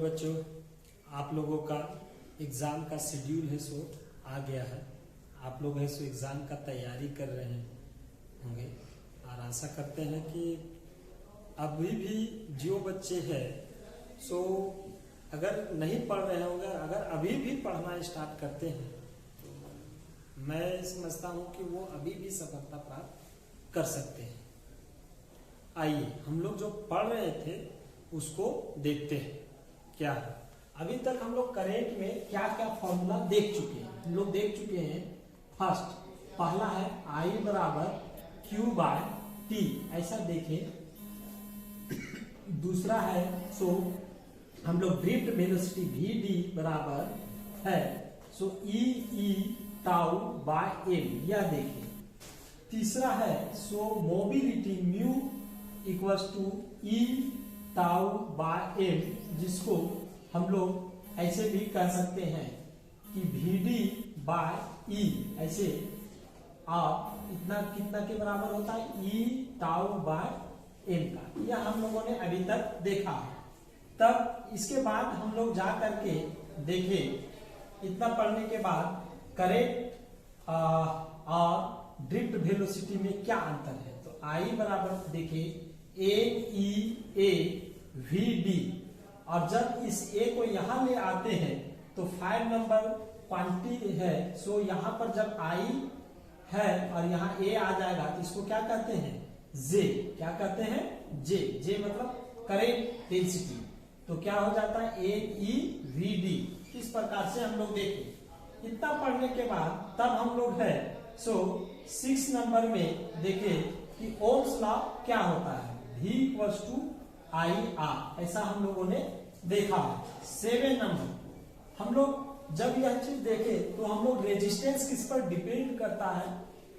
बच्चों, आप लोगों का एग्जाम का शेड्यूल है सो आ गया है। आप लोग है सो एग्जाम का तैयारी कर रहे होंगे और आशा करते हैं कि अभी भी जो बच्चे हैं सो अगर नहीं पढ़ रहे होंगे, अगर अभी भी पढ़ना स्टार्ट करते हैं तो मैं समझता हूं कि वो अभी भी सफलता प्राप्त कर सकते हैं। आइए हम लोग जो पढ़ रहे थे उसको देखते हैं क्या है। अभी तक हम लोग करेंट में क्या क्या फॉर्मूला देख चुके हैं। हम लोग देख चुके हैं फर्स्ट, पहला है I बराबर Q बाय T, ऐसा देखें। दूसरा है सो हम लोग ड्रिफ्ट वेलोसिटी VD बराबर है so E tau by M, यह देखें। तीसरा है so mobility mu equals to E tau by M, जिसको हम लोग ऐसे भी कह सकते हैं कि VD बाय E, ऐसे आप इतना कितना के बराबर होता है E टाउ बाय M का। यह हम लोगों ने अभी तक देखा है। तब इसके बाद हम लोग जा करके देखें, इतना पढ़ने के बाद करेंट और ड्रिफ्ट वेलोसिटी में क्या अंतर है। तो I बराबर देखिए NEA VD, और जब इस A को यहां ले आते हैं तो 5 नंबर क्वांटिटी है सो यहां पर जब I है और यहाँ A आ जाएगा तो इसको क्या कहते हैं J, क्या कहते हैं J मतलब करेंट डेंसिटी। तो क्या हो जाता है NEVD। इस प्रकार से हम लोग देखें। इतना पढ़ने के बाद तब हम लोग है सो 6 नंबर में देखें कि ओम्स लॉ क्या होता है, V इक्वल्स टू IR, ऐसा हम लोगों ने देखा है। 7 नंबर हम लोग जब यह चीज देखे तो हम लोग रेजिस्टेंस किस पर डिपेंड करता है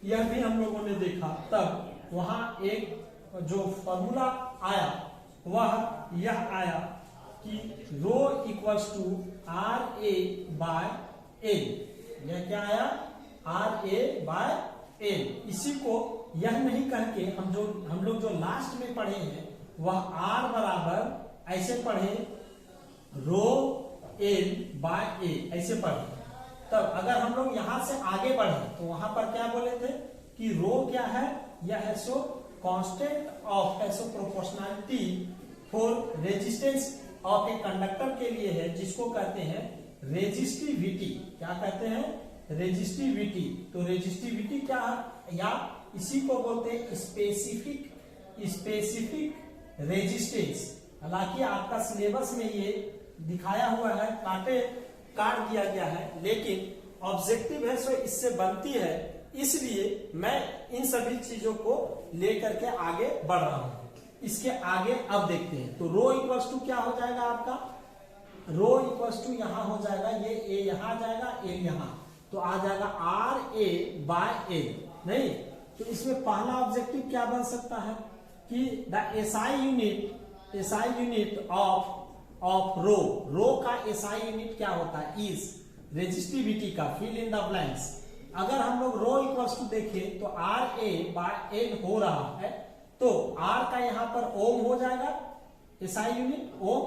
यह भी हम लोगों ने देखा। तब वहां एक जो फॉर्मूला आया वह यह आया कि rho equals to RA by L, यह क्या आया RA बाय L। इसी को यह नहीं करके हम लोग जो लास्ट में पढ़े हैं वह R बराबर ऐसे पढ़े रो L बाय A, ऐसे पढ़े। तब अगर हम लोग यहां से आगे बढ़े तो वहां पर क्या बोले थे कि रो क्या है, यह है सो कांस्टेंट ऑफ है so proportionality for resistance of a conductor के लिए है, जिसको कहते हैं रेजिस्टिविटी। क्या कहते हैं रेजिस्टिविटी। तो रेजिस्टिविटी क्या है, या इसी को बोलते हैं स्पेसिफिक रेजिस्टेंस। हालांकि आपका सिलेबस में ये दिखाया हुआ है, काट दिया गया है, लेकिन ऑब्जेक्टिव है सो इससे बनती है, इसलिए मैं इन सभी चीजों को लेकर के आगे बढ़ रहा हूं। इसके आगे अब देखते हैं। तो रो इक्वल्स टू क्या हो जाएगा आपका, रो इक्वल्स टू यहां हो जाएगा, ये A यहां आ जाएगा, L यहां, तो आ जाएगा RA बाय L। नहीं तो इसमें पहला ऑब्जेक्टिव क्या बन सकता है कि the SI unit of rho का SI यूनिट क्या होता है इज रेजिस्टिविटी का। Fill in the blanks. अगर हम लोग रो इक्वल्स टू देखें तो RA बाय L हो रहा है, तो R का यहां पर ओम हो जाएगा, SI unit Om,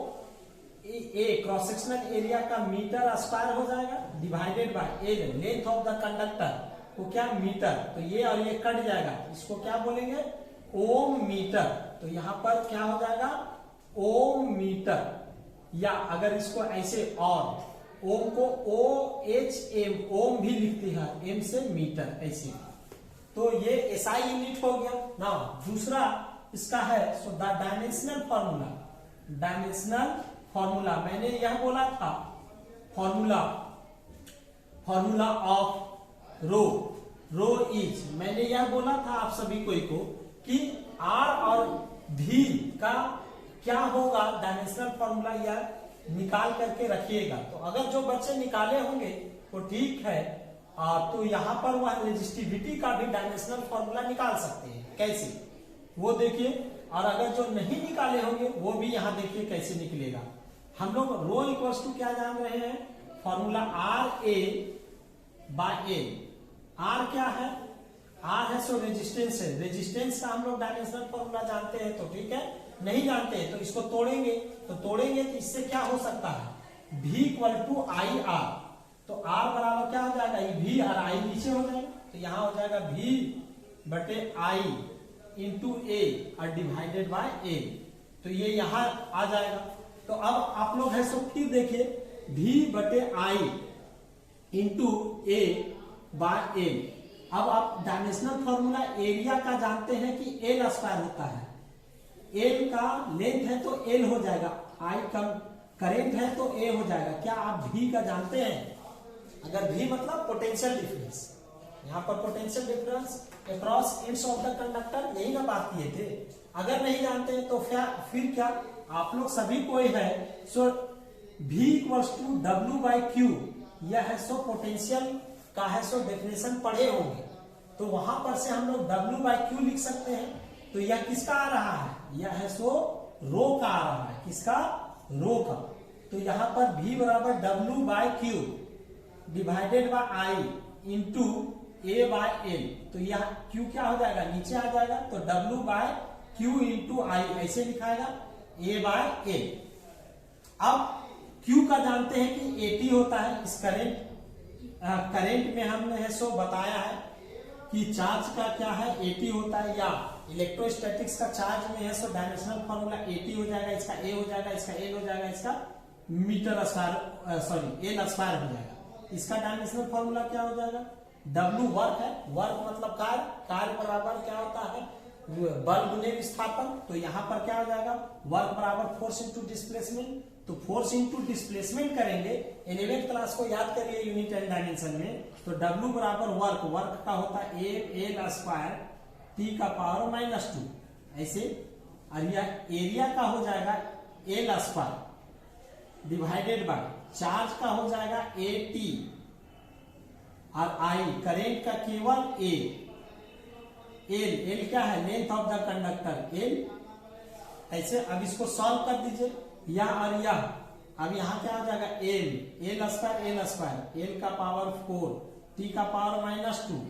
A cross sectional area का मीटर स्क्वायर हो जाएगा, divided by L length of the conductor को क्या मीटर, तो ये और ये कट जाएगा, इसको क्या बोलेंगे ओम मीटर। तो यहां पर क्या हो जाएगा ओम मीटर, या अगर इसको ऐसे और ओम को OHM ओम भी लिखते हैं, M से मीटर ऐसे। तो ये SI यूनिट हो गया ना। दूसरा इसका है सो द डायमेंशनल फॉर्मूला मैंने यह बोला था, फॉर्मूला ऑफ रो इज, मैंने यह बोला था आप सभी को कि R और V का क्या होगा डायमेंशनल फॉर्मूला, यह निकाल करके रखिएगा। तो अगर जो बच्चे निकाले होंगे तो ठीक है, तो यहां पर वह रेजिस्टिविटी का भी डायमेंशनल फॉर्मूला निकाल सकते हैं। कैसे वो देखिए, और अगर जो नहीं निकाले होंगे वो भी यहां देखिए कैसे निकलेगा। हम लोग रो इक्वल्स टू क्या जान रहे हैं, formula RA by L। R क्या है, R है सो रेजिस्टेंस है, रेजिस्टेंस का हम लोग डायमेंशनल फॉर्मूला जानते हैं, तो ठीक है नहीं जानते हैं तो इसको तोड़ेंगे, तो इससे क्या हो सकता है, v equal to I R, तो r बराबर क्या हो जाएगा, ये v और i नीचे हो जाएगा, तो यहाँ हो जाएगा v बटे i इंटू ए और डिवाइडेड बाय ए, तो ये यहाँ आ जाएगा। तो अब आप लोग है सो फिर देखिए v बटे आई इंटू ए बाय एल। अब आप डायमेंशनल फॉर्मूला एरिया का जानते हैं कि एल स्क्वायर होता है, एल का लेंथ है तो एल हो जाएगा, आई का करेंट है तो ए हो जाएगा। क्या आप भी का जानते हैं, अगर भी मतलब पोटेंशियल डिफरेंस, यहाँ पर potential difference across ends of the conductor, यही ना बात किए थे। अगर नहीं जानते हैं तो फिर क्या आप लोग सभी को है so v equals to W by Q, यह है सो पोटेंशियल का है सो डेफिनेशन पढ़े होंगे, तो वहां पर से हम लोग w बाई क्यू लिख सकते हैं। तो यह किसका आ रहा है, यह है सो रो का आ रहा है, किसका, रो का। तो यहाँ पर v बराबर w by Q divided by I into A by L, तो यह q क्या हो जाएगा, नीचे आ जाएगा, तो w बाय क्यू इंटू आई ऐसे लिखाएगा, ए बाय एल। अब q का जानते हैं कि 80 होता है, इस करंट में हमने है सो बताया है कि चार्ज का क्या है 80 होता है, या इलेक्ट्रोस्टैटिक्स का चार्ज में है सो डायमेंशनल फॉर्मूला 80 हो जाएगा, इसका ए हो जाएगा, इसका एल हो जाएगा, इसका metre square sorry L square हो जाएगा। इसका डायमेंशनल फॉर्मूला क्या हो जाएगा, W वर्क है, वर्क मतलब कार्य, कार्य बराबर क्या होता है, बल गुने विस्थापन, तो यहाँ पर क्या हो जाएगा, वर्क बराबर फोर्स इंटू डिस्प्लेसमेंट, तो फोर्स इंटू डिस्प्लेसमेंट करेंगे। 11th क्लास को याद करिए यूनिट एंड डायमेंशन में, तो W बराबर वर्क, वर्क का होता है एल स्क्वायर टी का पावर -2 ऐसे, और यह एरिया का हो जाएगा L square divided by charge का हो जाएगा ए टी, और आई करेंट का केवल ए, एल क्या है, length of the conductor L ऐसे। अब इसको सॉल्व कर दीजिए, यह और यह, अब यहाँ क्या हो जाएगा एल स्क्वायर, एल का पावर 4 टी का पावर -2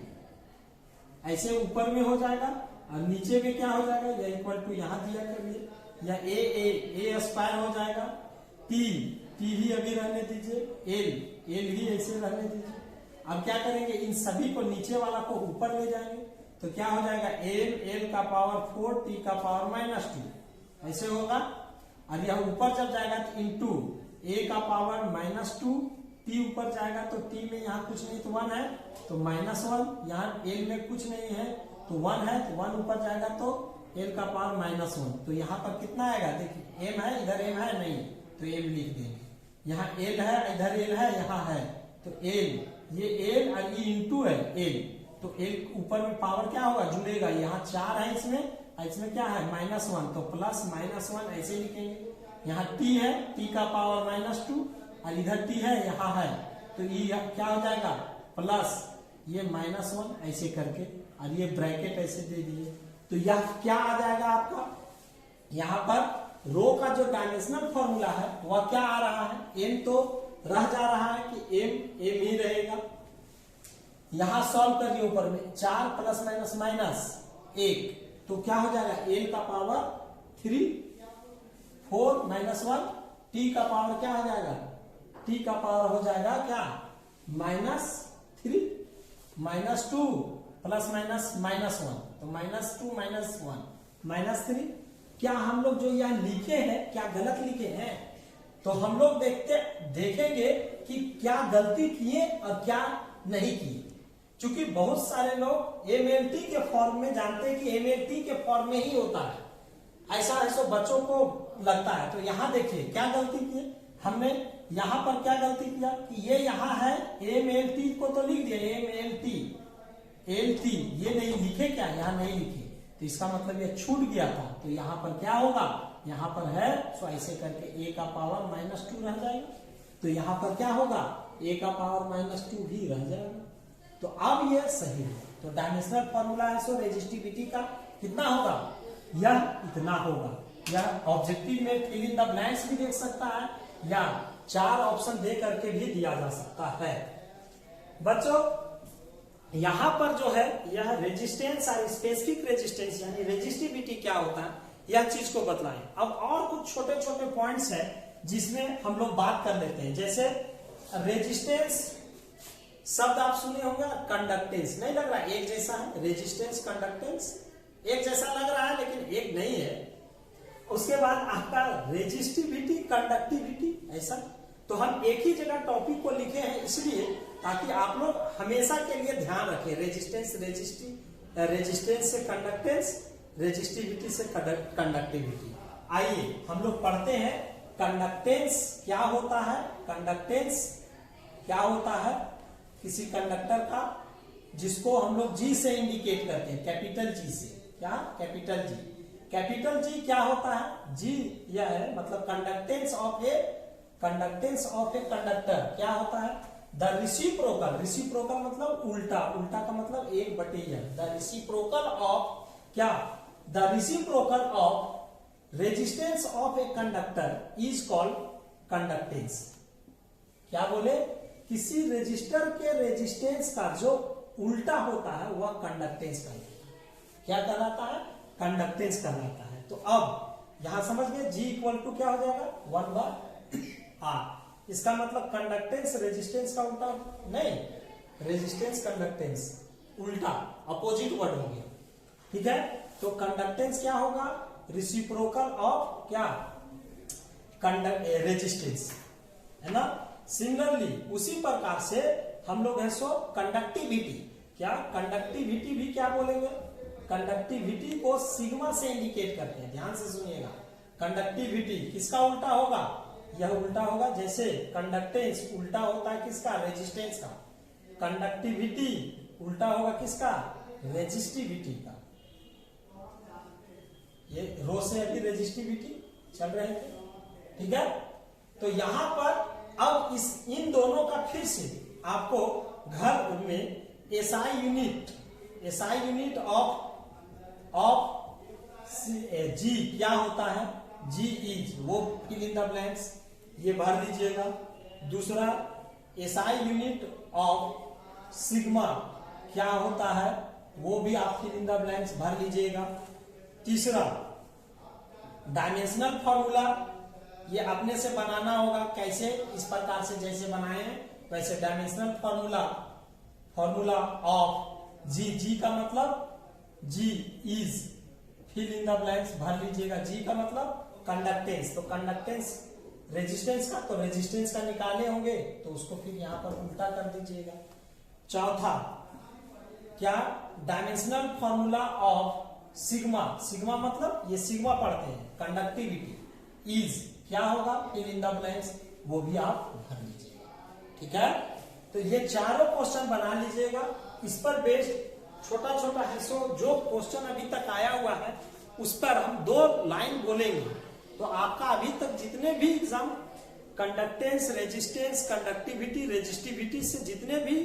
ऐसे ऊपर में हो जाएगा, और नीचे में क्या हो जाएगा, यह इक्वल टू यहाँ दिया करिए, या ए स्क्वायर हो जाएगा, टी ही अभी रहने दीजिए, एल ही ऐसे रहने दीजिए। अब क्या करेंगे, इन सभी को नीचे वाला को ऊपर ले जाएंगे, तो क्या हो जाएगा एल का पावर 4 टी का पावर -2 ऐसे होगा, और यह ऊपर जब जाएगा तो इंटू ए का पावर -2 टी ऊपर जाएगा, तो टी में यहाँ कुछ नहीं तो 1 है, तो -1, यहाँ एल में कुछ नहीं है तो 1 है, तो 1 ऊपर जाएगा तो एल का पावर -1, तो यहाँ पर कितना आएगा, देखिए एम है, इधर एम है नहीं, तो एम लिख देंगे, यहाँ एल है, इधर एल है, यहाँ है, तो एल, ये एल और ये इंटू है एल, तो एल ऊपर में पावर क्या होगा, जुड़ेगा, यहाँ 4 है इसमें क्या है -1, तो प्लस -1 ऐसे लिखेंगे, यहाँ टी है, टी का पावर -2 और इधर टी है, यहाँ है, तो ये क्या हो जाएगा प्लस ये -1 ऐसे करके, और ये ब्रैकेट ऐसे दे दिए, तो यह क्या आ जाएगा आपका, यहाँ पर रो का जो डायमेंशनल फॉर्मूला है वह क्या आ रहा है, एम तो रह जा रहा है कि एम ही रहेगा। यहां सॉल्व करिए, ऊपर में 4 ± -1, तो क्या हो जाएगा एल का पावर 3, 4 -1 टी का पावर क्या हो जाएगा, टी का पावर हो जाएगा क्या -3 -2 प्लस -1, तो -2 -1 -3। क्या हम लोग जो यहाँ लिखे हैं क्या गलत लिखे हैं, तो हम लोग देखेंगे कि क्या गलती किए और क्या नहीं किए, क्योंकि बहुत सारे लोग MLT के फॉर्म में जानते हैं कि MLT के फॉर्म में ही होता है, ऐसा बच्चों को लगता है। तो यहाँ देखिए क्या गलती किए हमने, यहाँ पर क्या गलती किया कि ये यहाँ है MLT को तो लिख दिया MLT, ये नहीं लिखे, क्या यहाँ नहीं लिखे, तो इसका मतलब ये छूट गया था, तो यहाँ पर क्या होगा, यहाँ पर है सो ऐसे करके a का पावर -2 रह जाएगा, तो यहाँ पर क्या होगा a का पावर -2 भी रह जाएगा, तो अब ये सही है। तो डायमेंशनल फॉर्मूला है सो रेजिस्टिविटी का कितना होगा, यह इतना होगा। यह ऑब्जेक्टिव में फिल इन द ब्लैंक्स भी देख सकता है, या 4 ऑप्शन दे करके भी दिया जा सकता है। बच्चों यहाँ पर जो है यह रेजिस्टेंस और स्पेसिफिक रेजिस्टेंस यानी रेजिस्टिविटी क्या होता है, यह चीज को बतलाएं। अब और कुछ छोटे छोटे पॉइंट्स हैं जिसमें हम लोग बात कर लेते हैं, जैसे रेजिस्टेंस शब्द आप सुने होंगे, कंडक्टेंस नहीं लग रहा है एक जैसा है, रेजिस्टेंस कंडक्टेंस एक जैसा लग रहा है लेकिन एक नहीं है। उसके बाद आपका रेजिस्टिविटी कंडक्टिविटी, ऐसा तो हम एक ही जगह टॉपिक को लिखे हैं इसलिए ताकि आप लोग हमेशा के लिए ध्यान रखें। रेजिस्टेंस से कंडक्टेंस, रेजिस्टिविटी से कंडक्टिविटी। आइए हम लोग पढ़ते हैं कंडक्टेंस क्या होता है। कंडक्टेंस क्या होता है किसी कंडक्टर का, जिसको हम लोग जी से इंडिकेट करते हैं, कैपिटल जी से। क्या? Capital G. कैपिटल जी क्या होता है? जी यह है मतलब कंडक्टेंस ऑफ ए कंडक्टर क्या होता है? द रिसिप्रोकल, रिसिप्रोकल मतलब उल्टा, उल्टा का मतलब 1/n। द रिसिप्रोकल ऑफ क्या? The reciprocal of resistance of a conductor is called conductance. क्या बोले? किसी रेजिस्टर के रेजिस्टेंस का जो उल्टा होता है वह कंडक्टेंस कहलाता है। क्या कहलाता है? कंडक्टेंस कहलाता है। तो अब यहां समझ गए G इक्वल टू क्या हो जाएगा? 1/R। इसका मतलब कंडक्टेंस रेजिस्टेंस का उल्टा नहीं, रेजिस्टेंस कंडक्टेंस उल्टा, अपोजिट वर्ड हो गया। ठीक है, तो कंडक्टेंस क्या होगा? रिसिप्रोकल ऑफ क्या? रेजिस्टेंस, है ना। सिमिलरली उसी प्रकार से हम लोग है सो कंडक्टिविटी। क्या? कंडक्टिविटी भी क्या बोलेंगे? कंडक्टिविटी को सिग्मा से इंडिकेट करते हैं। ध्यान से सुनिएगा, कंडक्टिविटी किसका उल्टा होगा? यह उल्टा होगा। जैसे कंडक्टेंस उल्टा होता है किसका? रेजिस्टेंस का। कंडक्टिविटी उल्टा होगा किसका? रेजिस्टिविटी का। ये रो से अभी रेजिस्टिविटी चल रहे थे, ठीक है। तो यहां पर अब इन दोनों का फिर से आपको घर में एसआई यूनिट ऑफ जी क्या होता है? जी इज, वो फिल इन द ब्लैंक्स ये भर लीजिएगा। दूसरा एसआई यूनिट ऑफ सिग्मा क्या होता है? वो भी आप फिल इन द ब्लैंक्स भर लीजिएगा। तीसरा डायमेंशनल फॉर्मूला, ये अपने से बनाना होगा। कैसे? इस प्रकार से जैसे बनाए हैं वैसे डायमेंशनल फॉर्मूला ऑफ जी का मतलब G is, fill in the blanks भर लीजिएगा। जी का मतलब कंडक्टेंस, तो कंडक्टेंस रेजिस्टेंस का, तो रेजिस्टेंस का निकाले होंगे तो उसको फिर यहां पर उल्टा कर दीजिएगा। चौथा क्या? डायमेंशनल फॉर्मूला ऑफ सिग्मा मतलब ये सिग्मा पढ़ते हैं, कंडक्टिविटी इज क्या होगा? फिल इन द ब्लैंक्स, वो भी आप भर लीजिएगा। ठीक है, तो ये चारों क्वेश्चन बना लीजिएगा। इस पर बेस्ड छोटा है सो जो क्वेश्चन अभी तक आया हुआ है उस पर हम 2 लाइन बोलेंगे। तो आपका अभी तक जितने भी exam conductance, resistance, conductivity, resistivity से जितने भी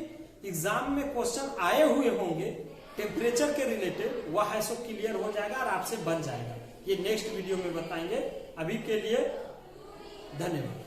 एग्जाम में क्वेश्चन आए हुए होंगे टेम्परेचर के रिलेटेड, वह है सो क्लियर हो जाएगा और आपसे बन जाएगा। ये नेक्स्ट वीडियो में बताएंगे। अभी के लिए धन्यवाद।